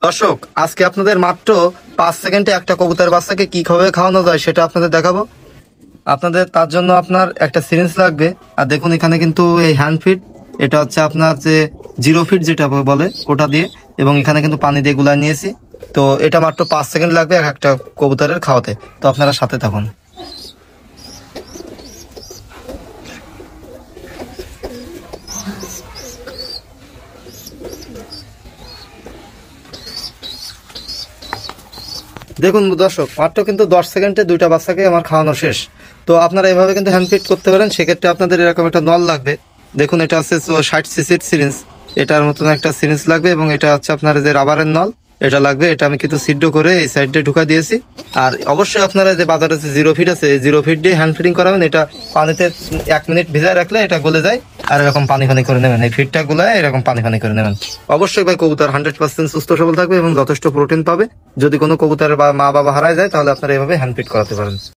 দর্শক, আজকে আপনাদের মাত্র 5 সেকেন্ডে একটা কবুতরের বাচ্চাকে কি ভাবে খাওয়ানো যায় সেটা আপনাদের দেখাবো। আপনাদের তার জন্য আপনার একটা সিরিঞ্জ লাগবে। আর দেখুন এখানে কিন্তু এই হ্যান্ড ফিড, এটা হচ্ছে আপনার যে 0 ফিট যেটা বলে ওটা দিয়ে, এবং এখানে কিন্তু পানি দিয়ে গুলা নিয়েছি। তো এটা মাত্র 5 সেকেন্ড লাগবে এক একটা কবুতরের খাওয়াতে। তো আপনারা সাথে থাকুন। দেখুন দর্শক, মাত্র কিন্তু 10 সেকেন্ডে 2টা বাচ্চাকে আমার খাওয়ানো শেষ। তো আপনারা এভাবে কিন্তু হ্যান্ড ফিড করতে পারেন। সেক্ষেত্রে আপনাদের এরকম একটা নল লাগবে। দেখুন এটা হচ্ছে 60 সিসির সিরিঞ্জ, এটার মতন একটা সিরিঞ্জ লাগবে, এবং এটা হচ্ছে আপনার যে রাবারের নল এটা লাগবে। এটা আমি কিন্তু সিদ্ধ করে এই সাইডে ঢুকা দিয়েছি। আর অবশ্যই আপনারা যে বাজারে যে 0 ফিট আছে, এই 0 ফিট দিয়ে হ্যান্ড ফিডিং করাবেন। এটা পানিতে 1 মিনিট ভিজায় রাখলে এটা গলে যায়। আর এরকম পানি ফানি করে নেবেন, এই ফিডটা গুলায় এরকম পানি ফানি করে নেবেন। অবশ্যই ভাই কবুতর 100% সুস্থ সবল থাকবে এবং যথেষ্ট প্রোটিন পাবে। যদি কোনো কবুতরের মা বাবা হারায় যায় তাহলে আপনারা এভাবে হ্যান্ড ফিড করাতে পারেন।